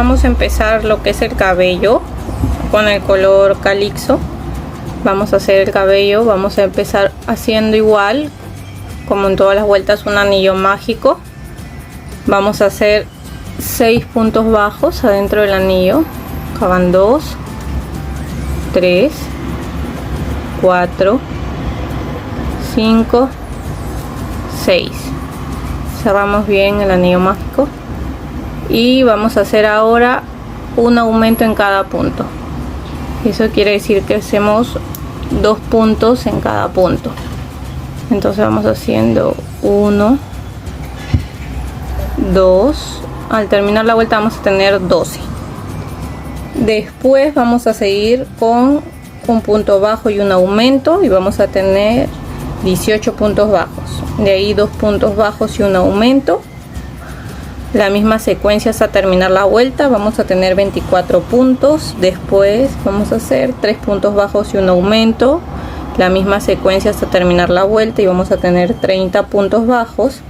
vamos a empezar lo que es el cabello con el color calixo. Vamos a hacer el cabello, vamos a empezar haciendo igual como en todas las vueltas un anillo mágico. Vamos a hacer 6 puntos bajos adentro del anillo. Acá van 2, 3, 4, 5, 6. Cerramos bien el anillo mágico y vamos a hacer ahora un aumento en cada punto. Eso quiere decir que hacemos 2 puntos en cada punto. Entonces vamos haciendo 1, 2. Al terminar la vuelta vamos a tener 12. Después vamos a seguir con un punto bajo y un aumento y vamos a tener 18 puntos bajos. De ahí 2 puntos bajos y un aumento. La misma secuencia hasta terminar la vuelta. Vamos a tener 24 puntos. Después vamos a hacer 3 puntos bajos y un aumento. La misma secuencia hasta terminar la vuelta y vamos a tener 30 puntos bajos.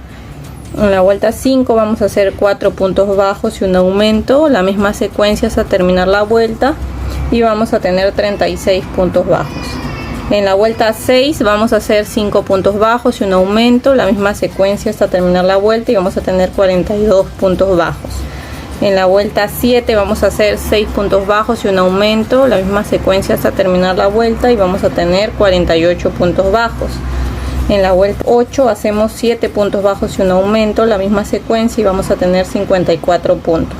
En la vuelta 5 vamos a hacer 4 puntos bajos y un aumento. La misma secuencia hasta terminar la vuelta y vamos a tener 36 puntos bajos. En la vuelta 6 vamos a hacer 5 puntos bajos y un aumento, la misma secuencia hasta terminar la vuelta y vamos a tener 42 puntos bajos. En la vuelta 7 vamos a hacer 6 puntos bajos y un aumento, la misma secuencia hasta terminar la vuelta y vamos a tener 48 puntos bajos. En la vuelta 8 hacemos 7 puntos bajos y un aumento, la misma secuencia y vamos a tener 54 puntos.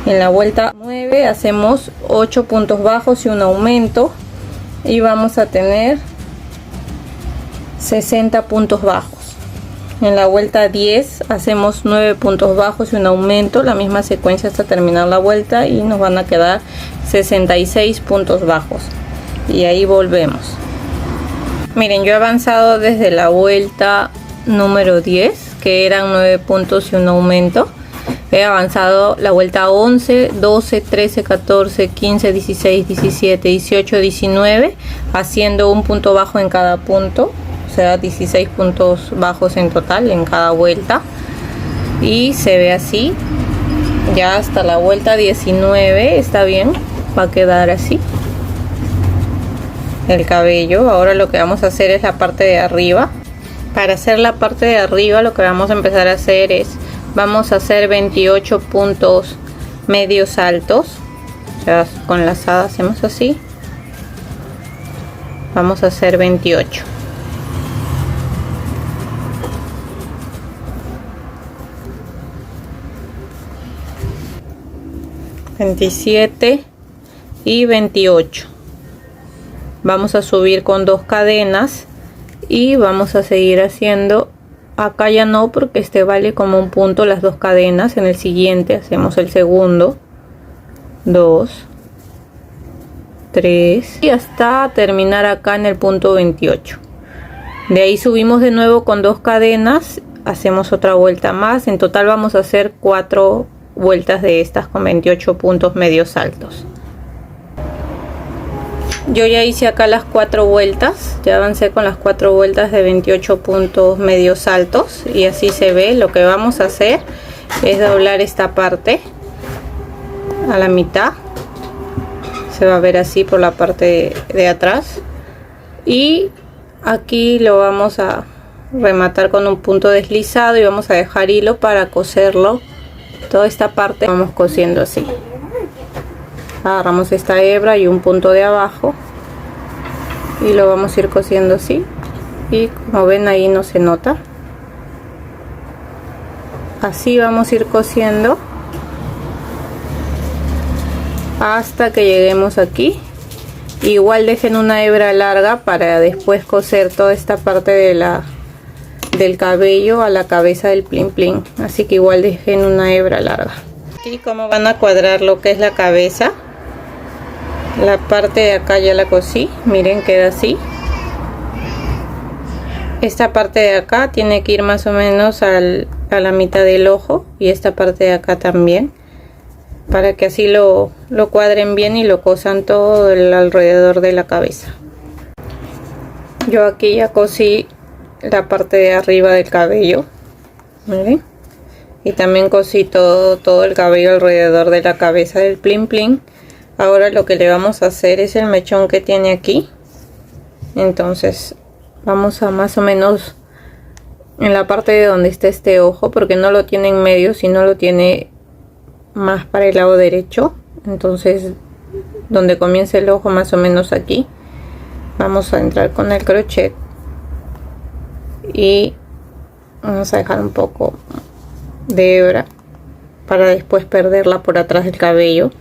En la vuelta 9 hacemos 8 puntos bajos y un aumento y vamos a tener 60 puntos bajos. En la vuelta 10 hacemos 9 puntos bajos y un aumento, la misma secuencia hasta terminar la vuelta y nos van a quedar 66 puntos bajos. Y ahí volvemos. Miren, yo he avanzado desde la vuelta número 10, que eran 9 puntos y un aumento. He avanzado la vuelta 11, 12, 13, 14, 15, 16, 17, 18, 19, haciendo un punto bajo en cada punto, o sea 16 puntos bajos en total en cada vuelta. Y se ve así, ya hasta la vuelta 19 está bien, va a quedar así el cabello. Ahora lo que vamos a hacer es la parte de arriba. Para hacer la parte de arriba lo que vamos a empezar a hacer es vamos a hacer 28 puntos medios altos. Ya con lazada hacemos así. Vamos a hacer 28. $27 y 28. Vamos a subir con 2 cadenas y vamos a seguir haciendo. Acá ya no, porque este vale como un punto las 2 cadenas. En el siguiente hacemos el segundo, 2, 3 y hasta terminar acá en el punto 28. De ahí subimos de nuevo con 2 cadenas, hacemos otra vuelta más. En total vamos a hacer 4 vueltas de estas con 28 puntos medios altos. Yo ya hice acá las 4 vueltas, ya avancé con las 4 vueltas de 28 puntos medios altos y así se ve. Lo que vamos a hacer es doblar esta parte a la mitad, se va a ver así por la parte de atrás y aquí lo vamos a rematar con un punto deslizado y vamos a dejar hilo para coserlo. Toda esta parte vamos cosiendo así. Agarramos esta hebra y un punto de abajo y lo vamos a ir cosiendo así y como ven ahí no se nota. Así vamos a ir cosiendo hasta que lleguemos aquí. Igual dejen una hebra larga para después coser toda esta parte del cabello a la cabeza del plin plin, así que igual dejen una hebra larga. Aquí como van a cuadrar lo que es la cabeza. La parte de acá ya la cosí, miren, queda así. Esta parte de acá tiene que ir más o menos a la mitad del ojo y esta parte de acá también, para que así lo cuadren bien y lo cosan todo alrededor de la cabeza. Yo aquí ya cosí la parte de arriba del cabello, miren, y también cosí todo el cabello alrededor de la cabeza del plin plin. Ahora lo que le vamos a hacer es el mechón que tiene aquí. Entonces vamos a más o menos en la parte de donde está este ojo, porque no lo tiene en medio, sino lo tiene más para el lado derecho. Entonces donde comienza el ojo, más o menos aquí, vamos a entrar con el crochet y vamos a dejar un poco de hebra para después perderla por atrás del cabello.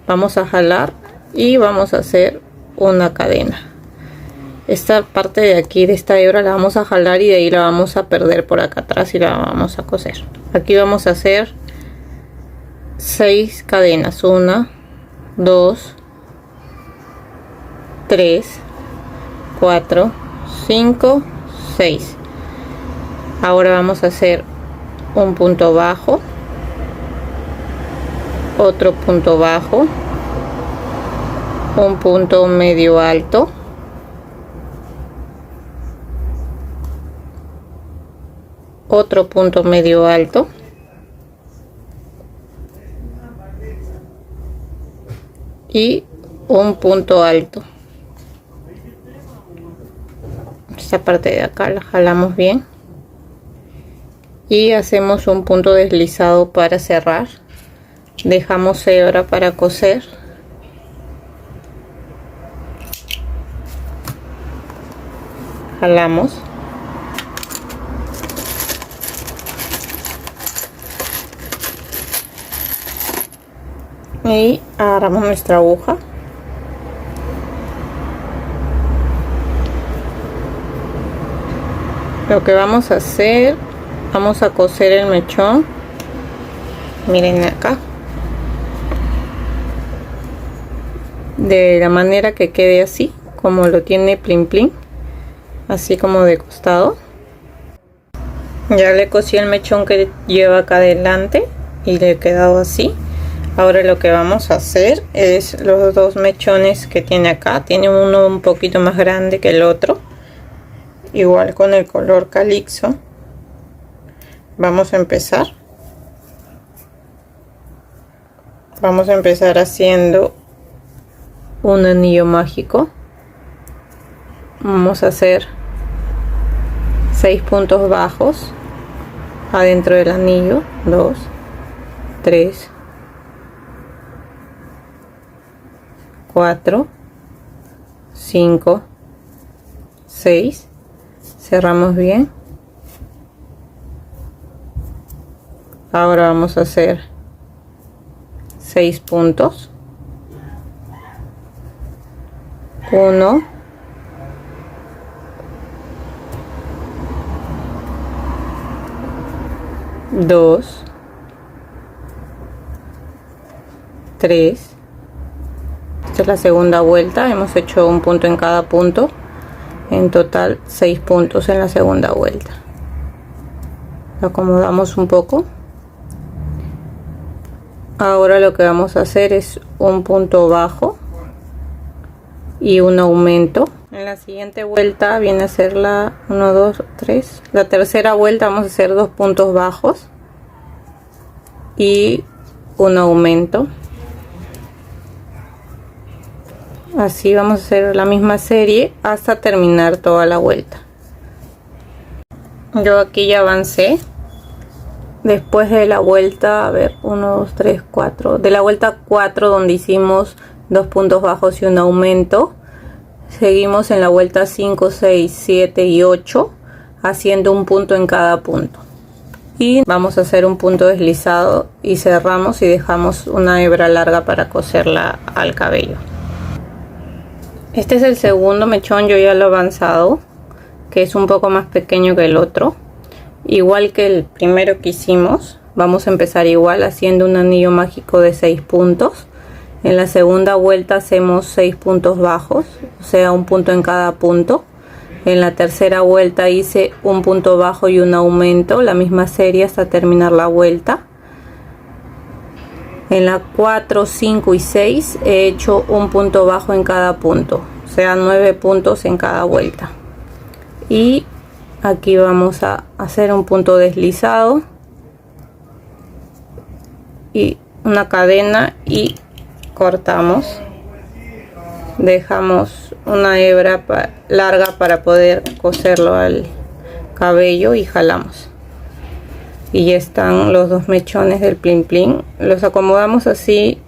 Vamos a jalar y vamos a hacer una cadena. Esta parte de aquí de esta hebra la vamos a jalar y de ahí la vamos a perder por acá atrás y la vamos a coser. Aquí vamos a hacer 6 cadenas. 1, 2, 3, 4, 5, 6. Ahora vamos a hacer un punto bajo, otro punto bajo, un punto medio alto, otro punto medio alto, y un punto alto. Esta parte de acá la jalamos bien y hacemos un punto deslizado para cerrar. Dejamos hebra para coser. Jalamos. Y agarramos nuestra aguja. Lo que vamos a hacer, vamos a coser el mechón. Miren acá. De la manera que quede así, como lo tiene plin plin. Así como de costado. Ya le cosí el mechón que lleva acá adelante y le he quedado así. Ahora lo que vamos a hacer es los dos mechones que tiene acá. Tiene uno un poquito más grande que el otro. Igual con el color calixo. Vamos a empezar. Vamos a empezar haciendo un anillo mágico. Vamos a hacer 6 puntos bajos adentro del anillo. 2, 3, 4, 5, 6. Cerramos bien. Ahora vamos a hacer 6 puntos. 1, 2, 3. Esta es la segunda vuelta. Hemos hecho un punto en cada punto. En total 6 puntos en la segunda vuelta. Lo acomodamos un poco. Ahora lo que vamos a hacer es un punto bajo y un aumento. En la siguiente vuelta viene a ser la 1, 2, 3. La tercera vuelta vamos a hacer 2 puntos bajos y un aumento. Así vamos a hacer la misma serie hasta terminar toda la vuelta. Yo aquí ya avancé. Después de la vuelta, a ver, 1, 2, 3, 4. De la vuelta 4, donde hicimos 2 puntos bajos y un aumento, seguimos en la vuelta 5, 6, 7 y 8, haciendo un punto en cada punto. Y vamos a hacer un punto deslizado y cerramos y dejamos una hebra larga para coserla al cabello. Este es el segundo mechón, yo ya lo he avanzado, que es un poco más pequeño que el otro. Igual que el primero que hicimos, vamos a empezar igual haciendo un anillo mágico de 6 puntos. En la segunda vuelta hacemos 6 puntos bajos, o sea, un punto en cada punto. En la tercera vuelta hice un punto bajo y un aumento, la misma serie hasta terminar la vuelta. En la 4, 5 y 6 he hecho un punto bajo en cada punto, o sea, 9 puntos en cada vuelta. Y aquí vamos a hacer un punto deslizado y una cadena y cortamos. Dejamos una hebra larga para poder coserlo al cabello y jalamos. Y ya están los dos mechones del plin plin. Los acomodamos así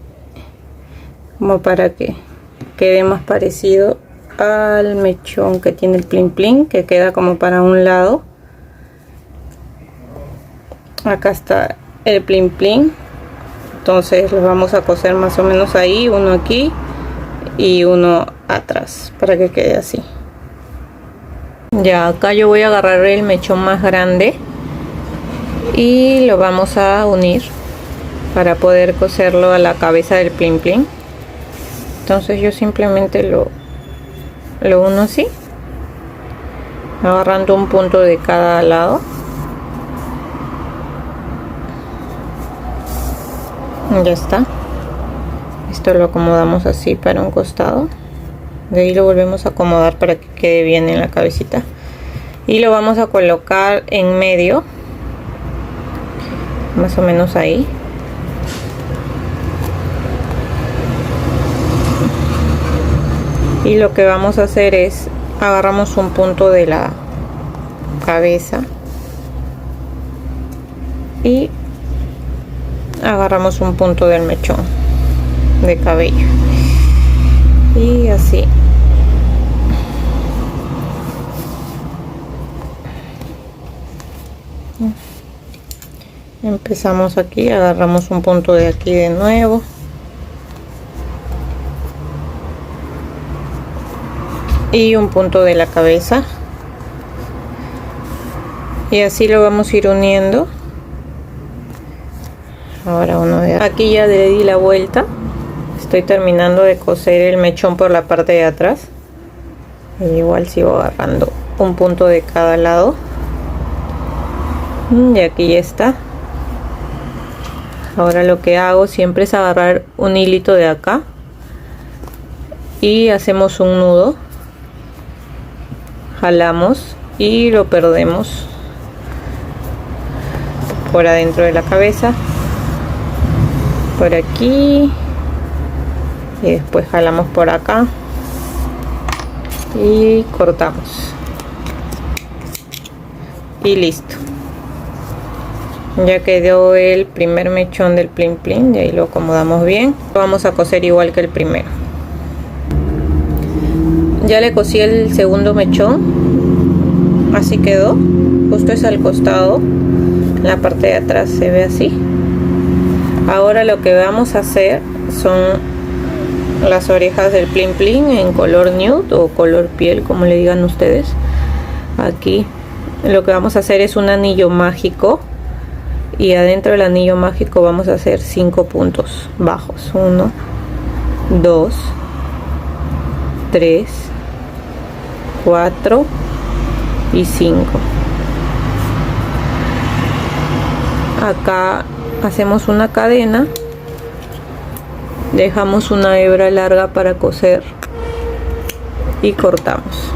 como para que quede más parecido al mechón que tiene el plin plin, que queda como para un lado. Acá está el plin plin, entonces los vamos a coser más o menos ahí, uno aquí y uno atrás, para que quede así. Ya acá yo voy a agarrar el mechón más grande y lo vamos a unir para poder coserlo a la cabeza del plin plin. Entonces yo simplemente lo uno así, agarrando un punto de cada lado. Ya está. Esto lo acomodamos así para un costado. De ahí lo volvemos a acomodar para que quede bien en la cabecita. Y lo vamos a colocar en medio, más o menos ahí. Y lo que vamos a hacer es agarramos un punto de la cabeza y agarramos un punto del mechón de cabello y así. Empezamos aquí, agarramos un punto de aquí de nuevo y un punto de la cabeza, y así lo vamos a ir uniendo. Ahora uno de aquí ya le di la vuelta, estoy terminando de coser el mechón por la parte de atrás, y igual sigo agarrando un punto de cada lado y aquí ya está. Ahora lo que hago siempre es agarrar un hilito de acá y hacemos un nudo, jalamos y lo perdemos por adentro de la cabeza, por aquí, y después jalamos por acá y cortamos y listo. Ya quedó el primer mechón del plin plin, y ahí lo acomodamos bien. Lo vamos a coser igual que el primero. Ya le cosí el segundo mechón, así quedó, justo es al costado, la parte de atrás se ve así. Ahora lo que vamos a hacer son las orejas del plin plin en color nude o color piel, como le digan ustedes. Aquí lo que vamos a hacer es un anillo mágico, y adentro del anillo mágico vamos a hacer 5 puntos bajos. 1, 2, 3, 4 y 5. Acá hacemos una cadena, dejamos una hebra larga para coser y cortamos.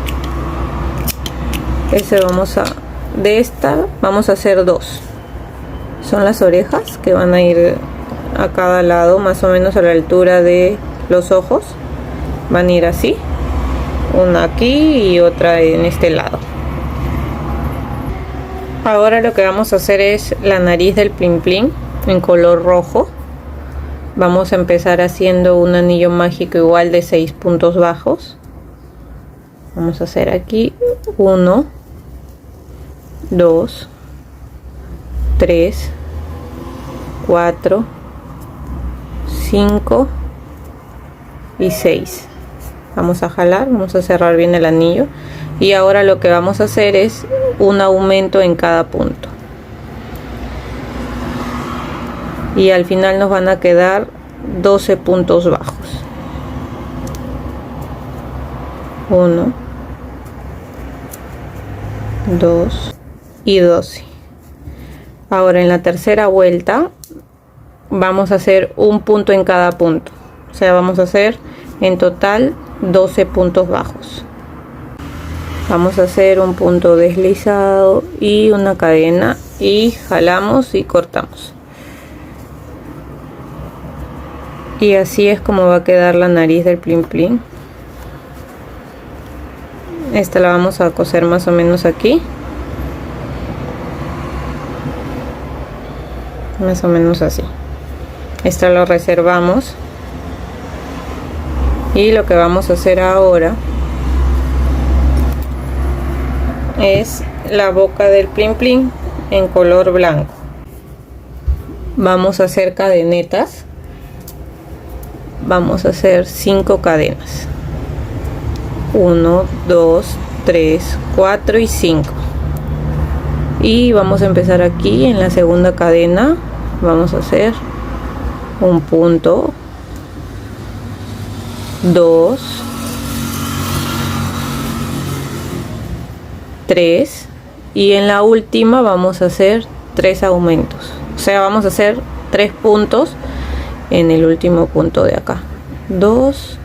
De esta vamos a hacer 2. Son las orejas que van a ir a cada lado, más o menos a la altura de los ojos. Van a ir así, una aquí y otra en este lado. Ahora lo que vamos a hacer es la nariz del plin plin en color rojo. Vamos a empezar haciendo un anillo mágico igual de 6 puntos bajos. Vamos a hacer aquí 1, 2, 3, 4, 5 y 6. Vamos a jalar, vamos a cerrar bien el anillo, y ahora lo que vamos a hacer es un aumento en cada punto, y al final nos van a quedar 12 puntos bajos. 1, 2 y 12. Ahora en la tercera vuelta vamos a hacer un punto en cada punto, o sea, vamos a hacer en total 12 puntos bajos. Vamos a hacer un punto deslizado y una cadena, y jalamos y cortamos. Y así es como va a quedar la nariz del Plim Plim. Esta la vamos a coser más o menos aquí, más o menos así. Esta lo reservamos, y lo que vamos a hacer ahora es la boca del Plim Plim en color blanco. Vamos a hacer cadenetas. Vamos a hacer 5 cadenas. 1, 2, 3, 4 y 5. Y vamos a empezar aquí en la segunda cadena. Vamos a hacer un punto, 2, 3, y en la última vamos a hacer 3 aumentos. O sea, vamos a hacer 3 puntos en el último punto de acá. 2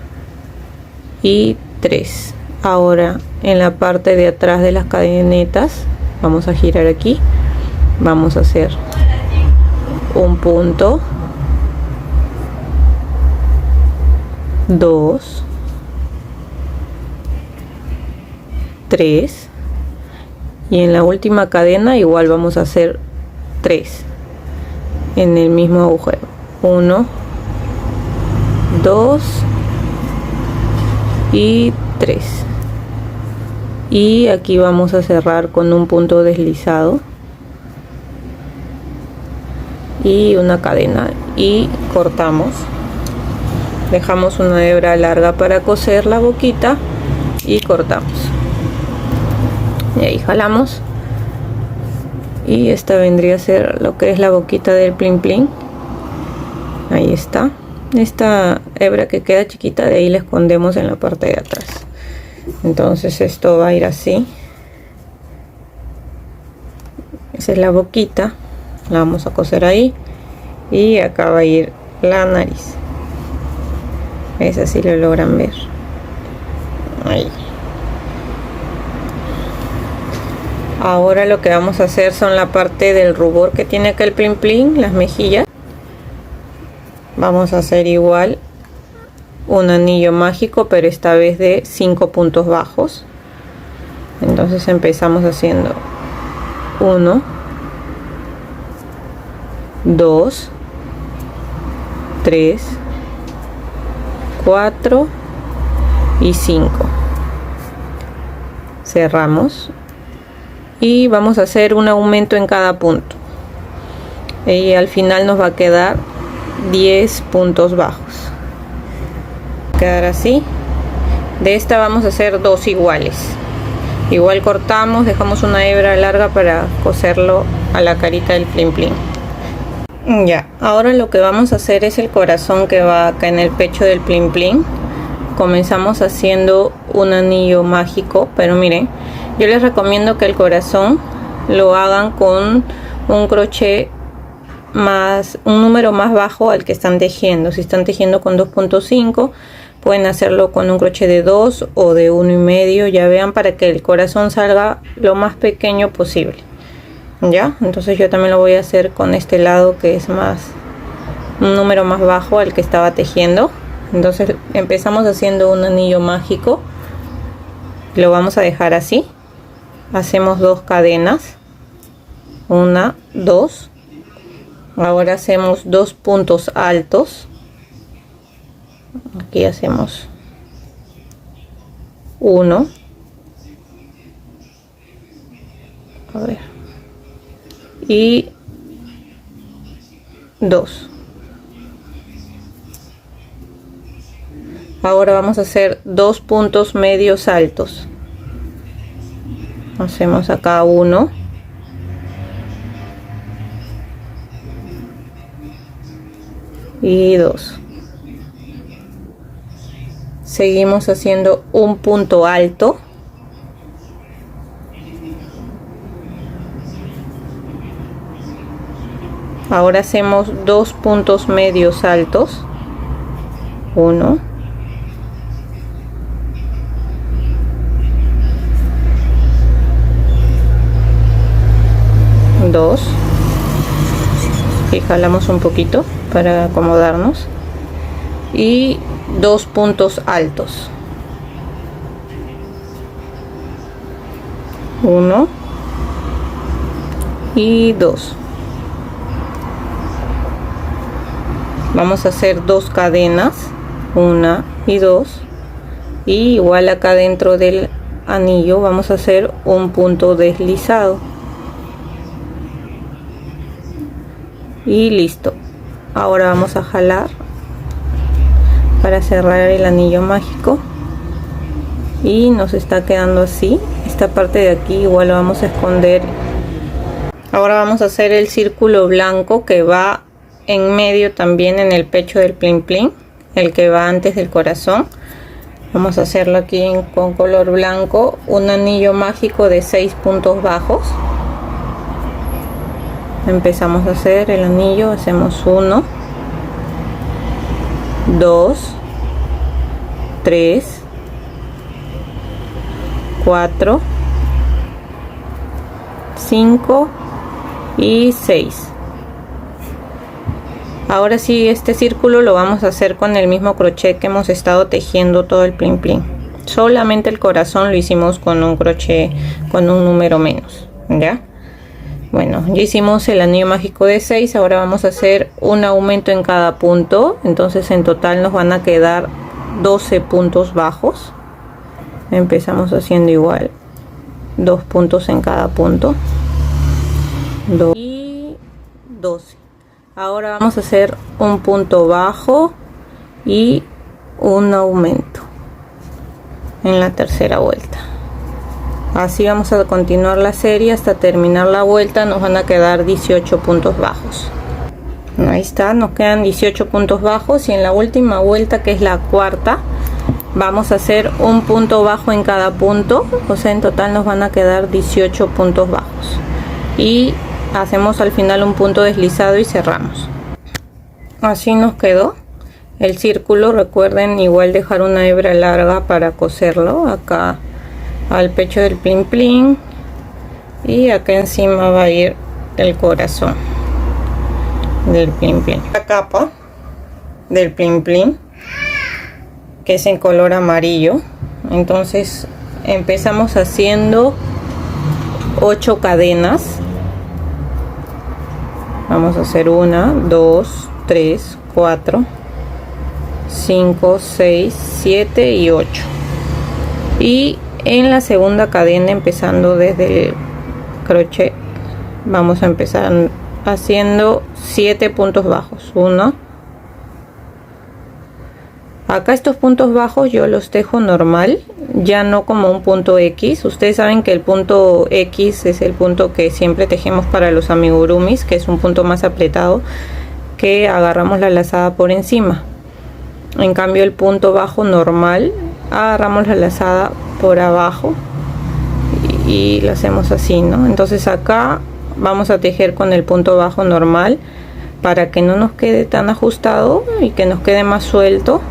y 3. Ahora en la parte de atrás de las cadenetas vamos a girar aquí, vamos a hacer un punto, 2, 3, y en la última cadena igual vamos a hacer 3 en el mismo agujero. 1, 2 y 3, y aquí vamos a cerrar con un punto deslizado y una cadena, y cortamos. Dejamos una hebra larga para coser la boquita y cortamos, y ahí jalamos, y esta vendría a ser lo que es la boquita del Plim Plim. Ahí está. Esta hebra que queda chiquita, de ahí la escondemos en la parte de atrás. Entonces esto va a ir así. Esa es la boquita, la vamos a coser ahí, y acá va a ir la nariz. Esa sí lo logran ver. Ahí. Ahora lo que vamos a hacer son la parte del rubor que tiene acá el Plim Plim, las mejillas. Vamos a hacer igual un anillo mágico, pero esta vez de 5 puntos bajos. Entonces empezamos haciendo 1, 2, 3, 4 y 5. Cerramos y vamos a hacer un aumento en cada punto, y al final nos va a quedar 10 puntos bajos. Va a quedar así. De esta vamos a hacer 2 iguales. Igual cortamos, dejamos una hebra larga para coserlo a la carita del Plim Plim. Ya, ahora lo que vamos a hacer es el corazón que va acá en el pecho del Plim Plim. Comenzamos haciendo un anillo mágico, pero miren, yo les recomiendo que el corazón lo hagan con un crochet más, un número más bajo al que están tejiendo. Si están tejiendo con 2.5, pueden hacerlo con un crochet de 2 o de 1,5, ya vean, para que el corazón salga lo más pequeño posible. Ya, entonces yo también lo voy a hacer con este lado, que es más, un número más bajo al que estaba tejiendo. Entonces empezamos haciendo un anillo mágico, lo vamos a dejar así. Hacemos 2 cadenas, 1, 2. Ahora hacemos 2 puntos altos. Aquí hacemos 1, a ver, y 2. Ahora vamos a hacer 2 puntos medios altos. Hacemos acá 1, y 2. Seguimos haciendo un punto alto, ahora hacemos 2 puntos medios altos, 1, 2, y jalamos un poquito para acomodarnos. y 2 puntos altos. 1 y 2. Vamos a hacer 2 cadenas, 1 y 2, y igual acá dentro del anillo vamos a hacer un punto deslizado y listo. Ahora vamos a jalar para cerrar el anillo mágico y nos está quedando así. Esta parte de aquí igual lo vamos a esconder. Ahora vamos a hacer el círculo blanco que va en medio también en el pecho del plin plin, el que va antes del corazón. Vamos a hacerlo aquí con color blanco, un anillo mágico de 6 puntos bajos. Empezamos a hacer el anillo, hacemos 1, 2, 3, 4, 5 y 6. Ahora sí, este círculo lo vamos a hacer con el mismo crochet que hemos estado tejiendo todo el plin plin. Solamente el corazón lo hicimos con un crochet con un número menos, ¿ya? Bueno, ya hicimos el anillo mágico de 6. Ahora vamos a hacer un aumento en cada punto. Entonces en total nos van a quedar 12 puntos bajos. Empezamos haciendo igual 2 puntos en cada punto, 2 y 12. Ahora vamos a hacer un punto bajo y un aumento en la tercera vuelta. Así vamos a continuar la serie hasta terminar la vuelta. Nos van a quedar 18 puntos bajos. Ahí está, nos quedan 18 puntos bajos, y en la última vuelta, que es la cuarta, vamos a hacer un punto bajo en cada punto. O sea, en total nos van a quedar 18 puntos bajos, y hacemos al final un punto deslizado y cerramos. Así nos quedó el círculo. Recuerden igual dejar una hebra larga para coserlo acá al pecho del plin plin, y acá encima va a ir el corazón del plin plin. La capa del plin plin, que es en color amarillo. Entonces empezamos haciendo 8 cadenas. Vamos a hacer 1, 2, 3, 4, 5, 6, 7 y 8. Y en la segunda cadena, empezando desde el crochet, vamos a empezar haciendo 7 puntos bajos. 1. Acá estos puntos bajos yo los tejo normal, ya no como un punto X. Ustedes saben que el punto X es el punto que siempre tejemos para los amigurumis, que es un punto más apretado, que agarramos la lazada por encima. En cambio el punto bajo normal, agarramos la lazada por abajo y lo hacemos así, ¿no? Entonces acá vamos a tejer con el punto bajo normal para que no nos quede tan ajustado y que nos quede más suelto,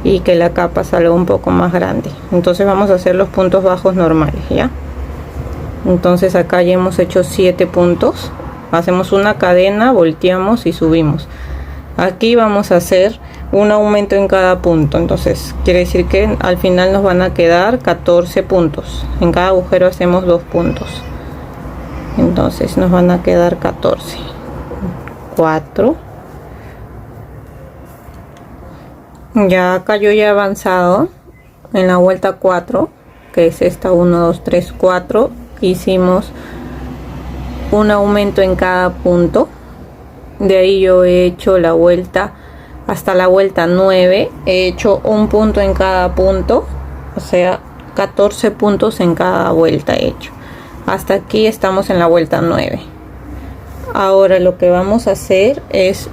y que la capa salga un poco más grande. Entonces vamos a hacer los puntos bajos normales, ¿ya? Entonces acá ya hemos hecho 7 puntos. Hacemos una cadena, volteamos y subimos. Aquí vamos a hacer un aumento en cada punto. Entonces quiere decir que al final nos van a quedar 14 puntos. En cada agujero hacemos 2 puntos. Entonces nos van a quedar 14. 4. Ya acá yo ya he avanzado en la vuelta 4, que es esta. 1, 2, 3, 4. Hicimos un aumento en cada punto. De ahí yo he hecho la vuelta hasta la vuelta 9. He hecho un punto en cada punto, o sea 14 puntos en cada vuelta he hecho. Hasta aquí estamos en la vuelta 9. Ahora lo que vamos a hacer es,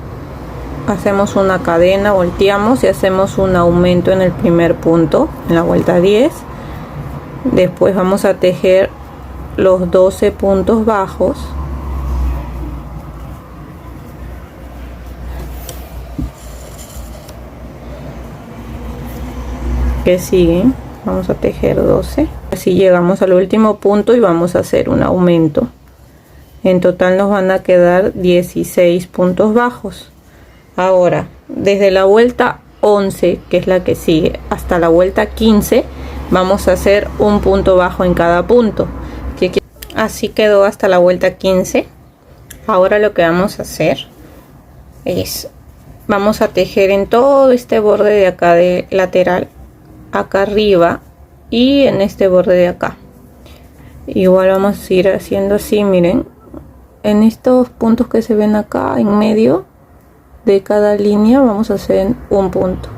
hacemos una cadena, volteamos y hacemos un aumento en el primer punto, en la vuelta 10. Después vamos a tejer los 12 puntos bajos, que siguen. Vamos a tejer 12. Así llegamos al último punto y vamos a hacer un aumento. En total nos van a quedar 16 puntos bajos. Ahora, desde la vuelta 11, que es la que sigue, hasta la vuelta 15, vamos a hacer un punto bajo en cada punto. Así quedó hasta la vuelta 15. Ahora lo que vamos a hacer es, vamos a tejer en todo este borde de acá de lateral, acá arriba y en este borde de acá. Igual vamos a ir haciendo así, miren, en estos puntos que se ven acá en medio de cada línea vamos a hacer un punto.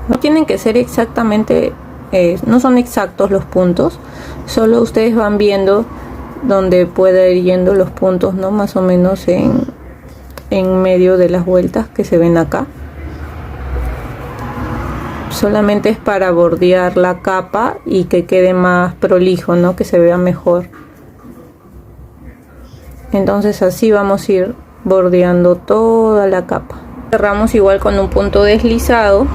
No tienen que ser exactamente, no son exactos los puntos, solo ustedes van viendo donde puede ir yendo los puntos, ¿no? Más o menos en medio de las vueltas que se ven acá. Solamente es para bordear la capa y que quede más prolijo, ¿no? Que se vea mejor. Entonces así vamos a ir bordeando toda la capa. Cerramos igual con un punto deslizado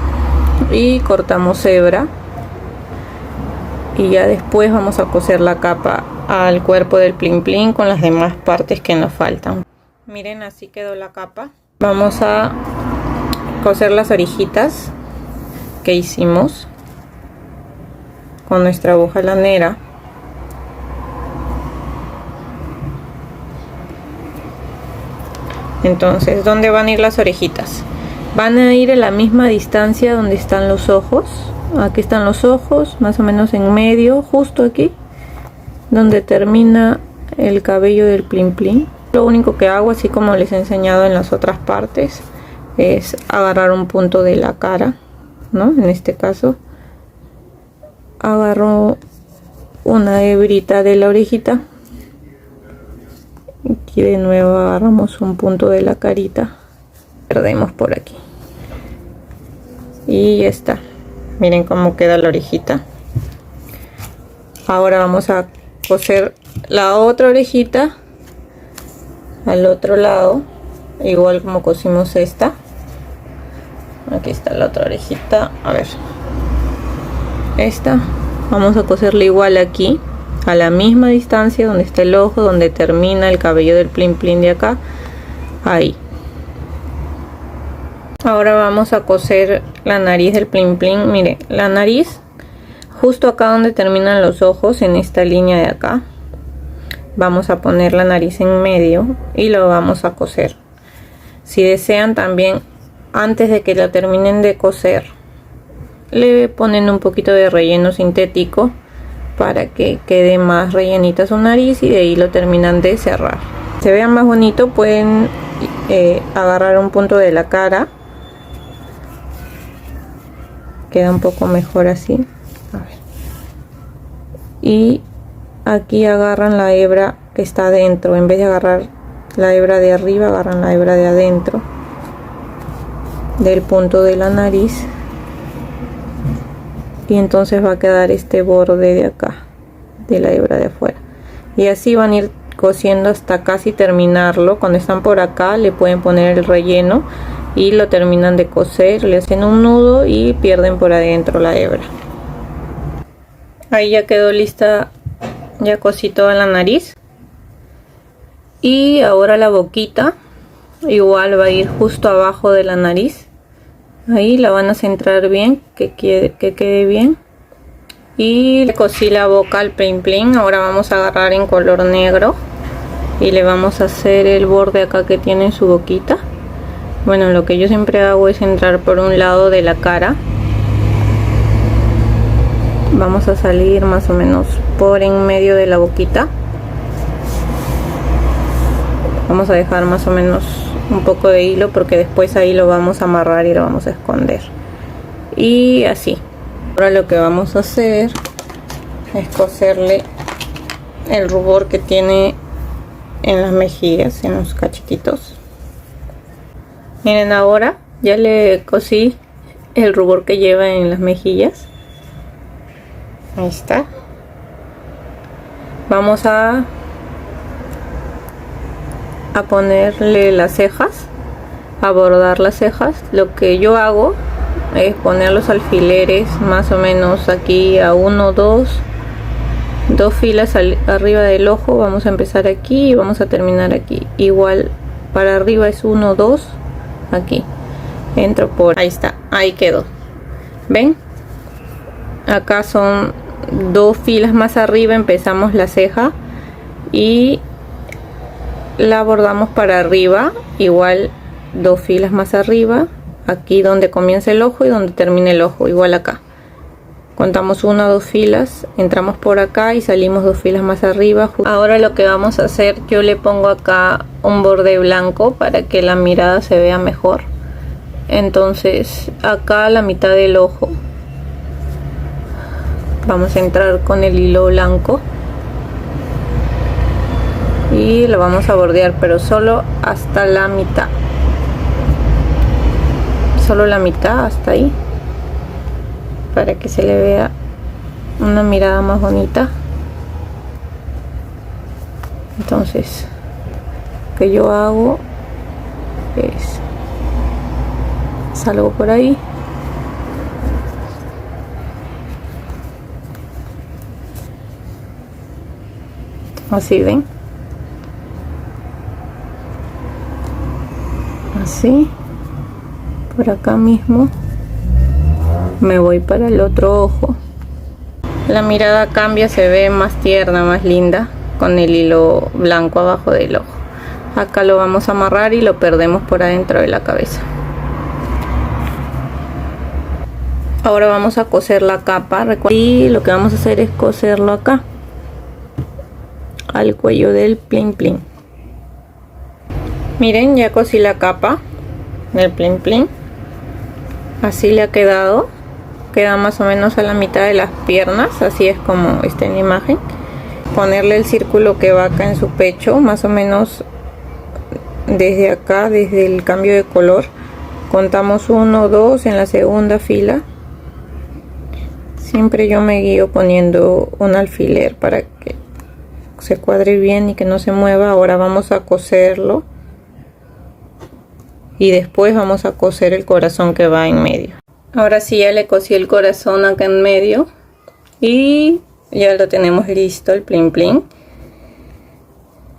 y cortamos hebra. Y ya después vamos a coser la capa al cuerpo del plin plin con las demás partes que nos faltan. Miren, así quedó la capa. Vamos a coser las orejitas que hicimos con nuestra aguja lanera. Entonces, ¿dónde van a ir las orejitas? Van a ir a la misma distancia donde están los ojos. Aquí están los ojos, más o menos en medio, justo aquí donde termina el cabello del plin plin. Lo único que hago, así como les he enseñado en las otras partes, es agarrar un punto de la cara, ¿no? En este caso agarro una hebrita de la orejita y de nuevo agarramos un punto de la carita, perdemos por aquí y ya está. Miren cómo queda la orejita. Ahora vamos a coser la otra orejita al otro lado, igual como cosimos esta. Aquí está la otra orejita, a ver, esta vamos a coserla igual aquí a la misma distancia donde está el ojo, donde termina el cabello del plin plin de acá, ahí. Ahora vamos a coser la nariz del plin plin. Mire, la nariz justo acá donde terminan los ojos, en esta línea de acá, vamos a poner la nariz en medio y lo vamos a coser. Si desean también, antes de que la terminen de coser, le ponen un poquito de relleno sintético para que quede más rellenita su nariz y de ahí lo terminan de cerrar. Se vea más bonito, pueden agarrar un punto de la cara, queda un poco mejor así. A ver. Y aquí agarran la hebra que está adentro, en vez de agarrar la hebra de arriba, agarran la hebra de adentro del punto de la nariz y entonces va a quedar este borde de acá de la hebra de afuera, y así van a ir cosiendo hasta casi terminarlo. Cuando están por acá le pueden poner el relleno y lo terminan de coser, le hacen un nudo y pierden por adentro la hebra. Ahí ya quedó lista, ya cosí toda la nariz. Y ahora la boquita igual va a ir justo abajo de la nariz, ahí la van a centrar bien, que quede bien. Y le cosí la boca al plin plin. Ahora vamos a agarrar en color negro y le vamos a hacer el borde acá que tiene en su boquita. Bueno, lo que yo siempre hago es entrar por un lado de la cara. Vamos a salir más o menos por en medio de la boquita. Vamos a dejar más o menos un poco de hilo porque después ahí lo vamos a amarrar y lo vamos a esconder. Y así. Ahora lo que vamos a hacer es coserle el rubor que tiene en las mejillas, en los cachetitos. Miren, ahora ya le cosí el rubor que lleva en las mejillas. Ahí está. Vamos a ponerle las cejas, a bordar las cejas. Lo que yo hago es poner los alfileres más o menos aquí a 1, 2 filas arriba del ojo. Vamos a empezar aquí y vamos a terminar aquí. Igual para arriba es 1, 2 aquí, entro por ahí, está, ahí quedó. ¿Ven? Acá son 2 filas más arriba, empezamos la ceja y la bordamos para arriba, igual 2 filas más arriba, aquí donde comienza el ojo y donde termina el ojo, igual acá. Contamos 1 o 2 filas, entramos por acá y salimos 2 filas más arriba. Ahora lo que vamos a hacer, yo le pongo acá un borde blanco para que la mirada se vea mejor. Entonces acá a la mitad del ojo vamos a entrar con el hilo blanco y lo vamos a bordear, pero solo hasta la mitad, solo la mitad, hasta ahí, para que se le vea una mirada más bonita. Entonces lo que yo hago es salgo por ahí, así, ven, así, por acá mismo me voy para el otro ojo. La mirada cambia, se ve más tierna, más linda con el hilo blanco abajo del ojo. Acá lo vamos a amarrar y lo perdemos por adentro de la cabeza. Ahora vamos a coser la capa y lo que vamos a hacer es coserlo acá al cuello del plin plin. Miren, ya cosí la capa del plin plin, así le ha quedado, queda más o menos a la mitad de las piernas, así es como está en la imagen. Ponerle el círculo que va acá en su pecho, más o menos desde acá, desde el cambio de color, contamos 1, 2 en la segunda fila. Siempre yo me guío poniendo un alfiler para que se cuadre bien y que no se mueva. Ahora vamos a coserlo y después vamos a coser el corazón que va en medio. Ahora sí, ya le cosí el corazón acá en medio y ya lo tenemos listo, el plin plin.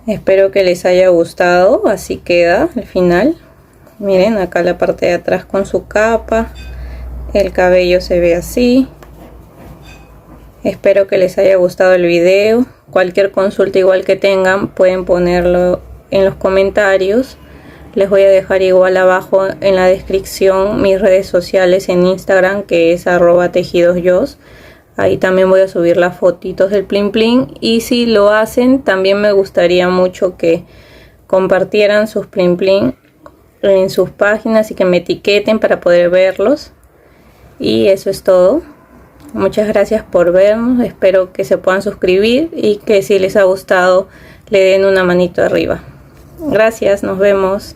Espero que les haya gustado. Así queda al final. Miren, acá la parte de atrás con su capa, el cabello se ve así. Espero que les haya gustado el video. Cualquier consulta igual que tengan pueden ponerlo en los comentarios. Les voy a dejar igual abajo en la descripción mis redes sociales en Instagram, que es @tejidosyos. Ahí también voy a subir las fotitos del plin plin. Y si lo hacen, también me gustaría mucho que compartieran sus plin plin en sus páginas y que me etiqueten para poder verlos. Y eso es todo. Muchas gracias por vernos, espero que se puedan suscribir y que si les ha gustado le den una manito arriba. Gracias, nos vemos.